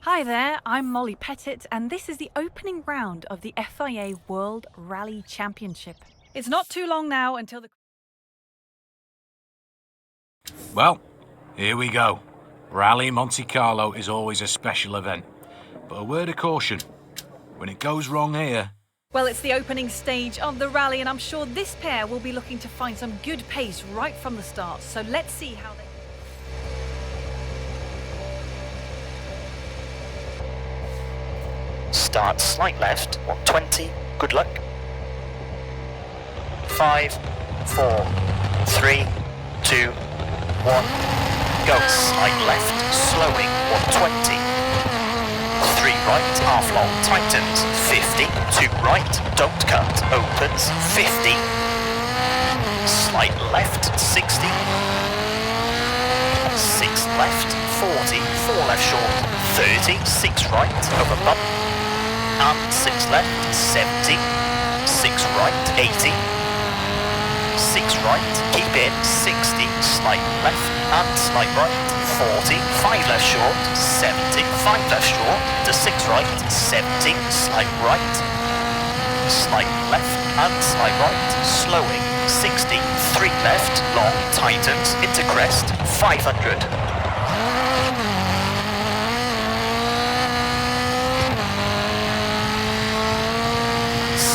Hi there, I'm Molly Pettit, and this is the opening round of the FIA World Rally Championship. It's not too long now until the... Well, here we go. Rally Monte-Carlo is always a special event, but a word of caution, when it goes wrong here... Well, it's the opening stage of the rally, and I'm sure this pair will be looking to find some good pace right from the start, so let's see how they... Start slight left, 120, good luck. 5, 4, 3, 2, 1, go. Slight left, slowing, 120. 3 right, half long, tightens, 50. 2 right, don't cut, opens, 50. Slight left, 60. 6 left, 40. 4 left short, 30. 6 right, over bump. And 6 left, 70, 6 right, 80, 6 right, keep in, 60, slight left, and slight right, 40, 5 left short, 70, 5 left short, to 6 right, 70, slight right, slight left, and slight right, slowing, 60, 3 left, long, tightens, into crest, 500.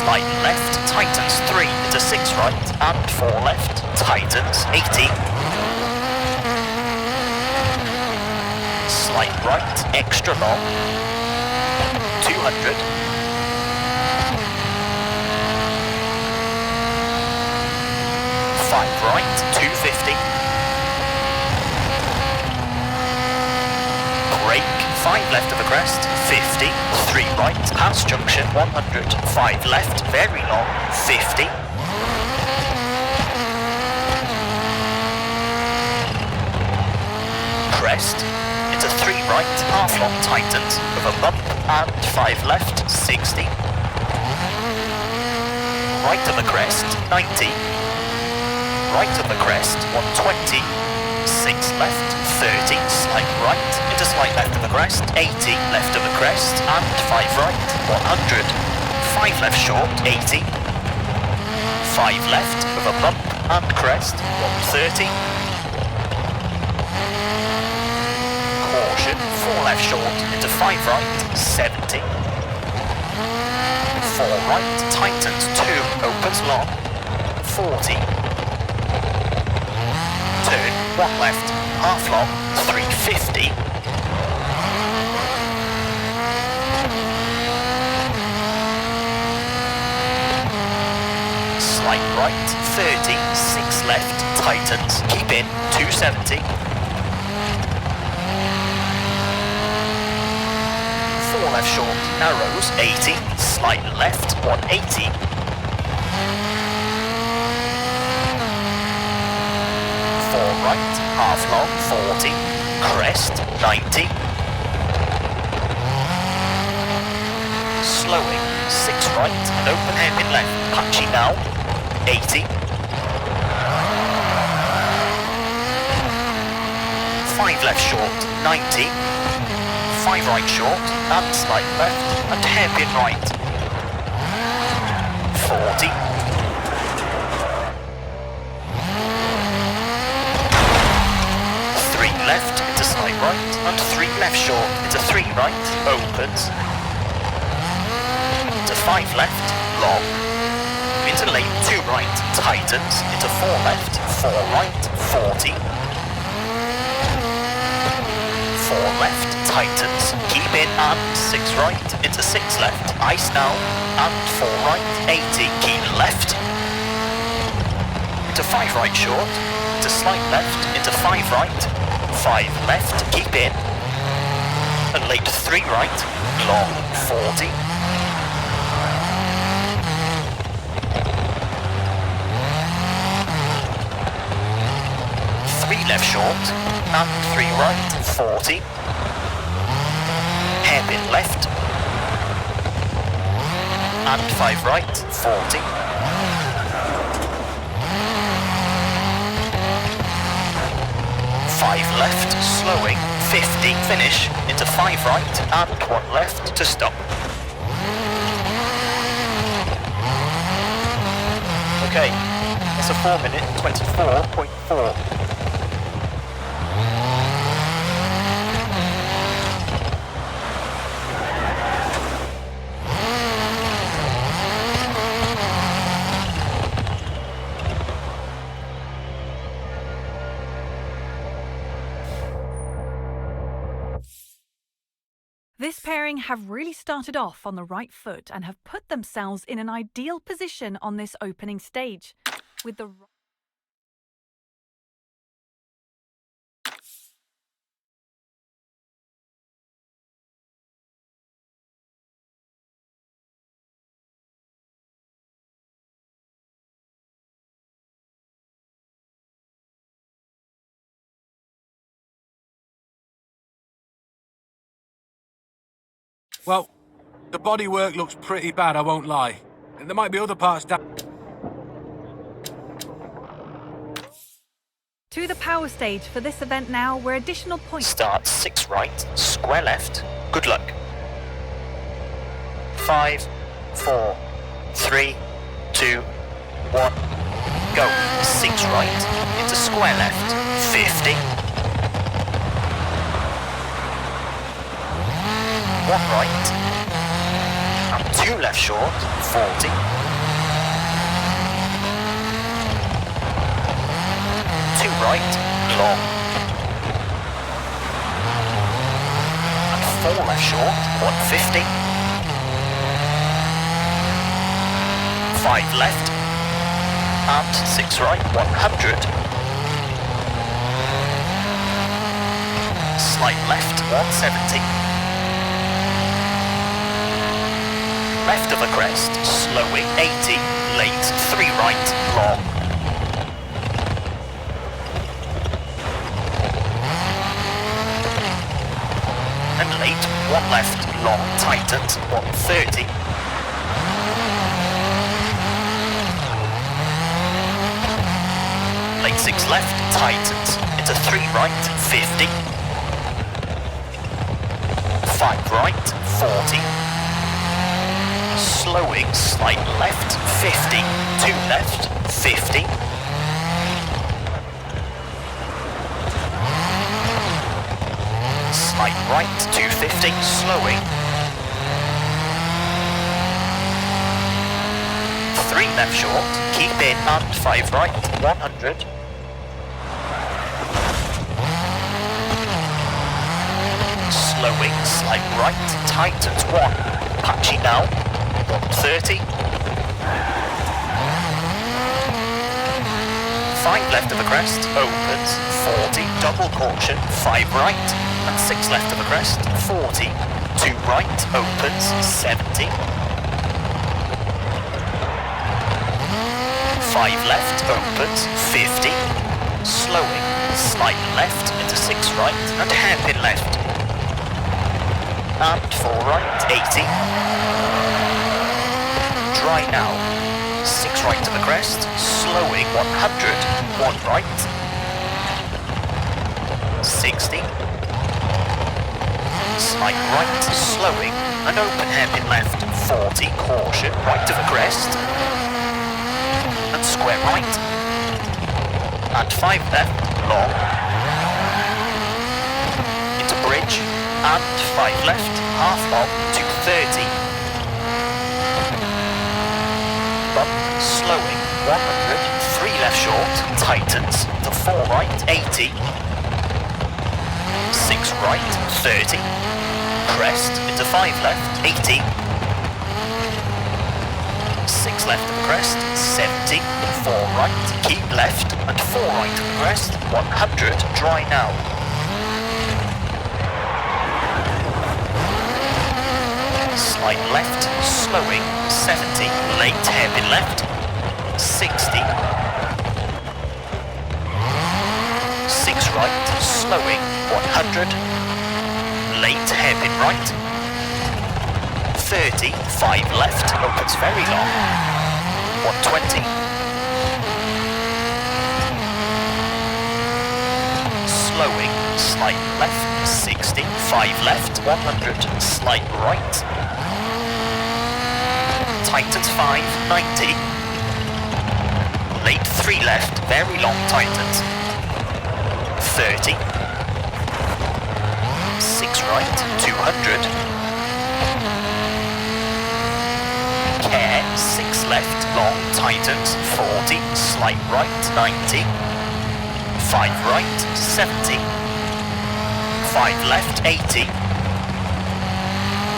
Slight left, tightens 3 into 6 right, and 4 left, tightens 80. Slight right, extra long, 200. Five right, 250. Brake, 5 left of the crest, 50, 3 right, past junction, 100, 5 left, very long, 50. Crest, into 3 right, half long, tightens, with a bump, and 5 left, 60. Right of the crest, 90. Right of the crest, 120. 6 left, 30, slight right, into slight left of the crest, 80, left of the crest, and 5 right, 100, 5 left short, 80, 5 left with a bump and crest, 130, caution, 4 left short, into 5 right, 70, 4 right, tightens 2, opens long, 40, turn, 1 left, half long, 350. Slight right, 30, 6 left, tightens, keep in, 270. 4 left short, narrows, 80, slight left, 180. 4 right, half long, 40, crest, 90. Slowing, 6 right, and open hairpin left, punchy now, 80. 5 left short, 90. 5 right short, and slight left, and hairpin right, 40. 3 left into slight right, and 3 left short into 3 right, opens, into 5 left, long, into lane 2 right, tightens, into 4 left, 4 right, 40, 4 left, tightens, keep in, and 6 right, into 6 left, ice now, and 4 right, 80, keep left, into 5 right short, into slight left, into 5 right, 5 left, keep in, and late 3 right, long, 40. 3 left short, and 3 right, 40. Hairpin left, and 5 right, 40. 5 left, slowing, 50, finish, into 5 right and 1 left to stop. Okay, that's a 4 minute 24.4. This pairing have really started off on the right foot and have put themselves in an ideal position on this opening stage. With the Well, the bodywork looks pretty bad, I won't lie. There might be other parts down. to the power stage for this event now, where additional points. Start 6 right, square left. Good luck. 5, 4, 3, 2, 1, go. 6 right, into square left. 50. 1 right, and 2 left short, 40. 2 right, long. And 4 left short, 150. 5 left, and 6 right, 100. Slight left, 170. Left of the crest, slowing 80, late 3 right, long. And late 1 left, long, tightens 130. Late 6 left, tightens into 3 right, 50. 5 right, 40. Slowing, slight left, 50, 2 left, 50. Slight right, 250, slowing. 3 left short, keep in and 5 right, 100. Slowing, slight right, tightens 1, patchy now. 130. 5 left of the crest, opens, 40, double caution, 5 right, and 6 left of the crest, 40, 2 right, opens, 70. 5 left, opens, 50, slowing, slight left into 6 right, and hairpin left. And 4 right, 80. Dry now. 6 right to the crest, slowing 100, 1 right. 60. Slight right, slowing, and open hairpin left, 40, caution, right to the crest. And square right. And 5 left, long. Into bridge, and 5 left, half long, 230. Slowing, 100, 3 left short, tightens, to 4 right, 80. 6 right, 30. Crest, into 5 left, 80. 6 left of the crest, 70. 4 right, keep left, and 4 right of the crest, 100, dry now. Slight left, slowing, 70, late hairpin left, 60. 6 right, slowing, 100, late hairpin right, 30, 5 left, opens very long, 120. Slowing, slight left, 60, 5 left, 100, slight right. Tightens 5, 90. Late 3 left, very long tightens. 30. 6 right, 200. Care, 6 left, long tightens. 40, slight right, 90. 5 right, 70. 5 left, 80.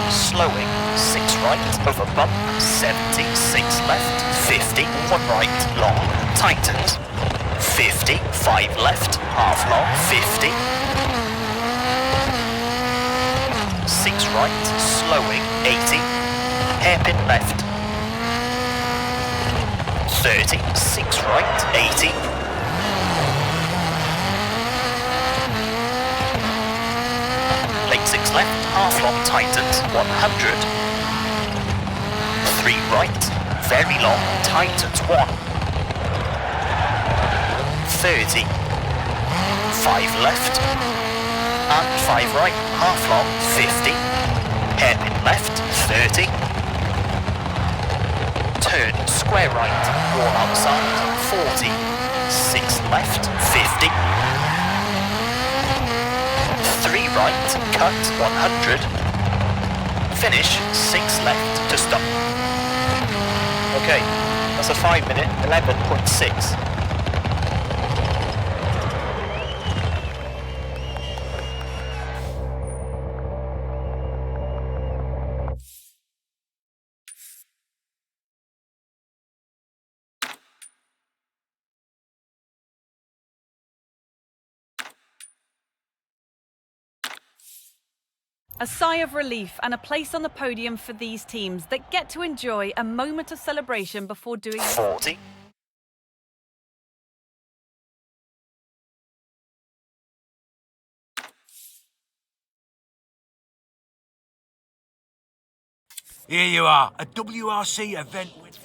Slowing, 6 right, over bump, 70, 6 left, 50, 1 right, long, tightens. 50, 5 left, half long, 50. 6 right, slowing, 80. Hairpin left. 30, 6 right, 80. Late 6 left, half long tightens, 100. 3 right, very long, tightens 1. 30. 5 left, and 5 right, half long, 50. Hairpin left, 30. Turn square right, wall outside, 40. 6 left, 50. 3 right, cut, 100. Finish, 6 left to stop. Okay, that's a 5 minute, 11.6. A sigh of relief and a place on the podium for these teams that get to enjoy a moment of celebration before doing 40. Here you are, a WRC event with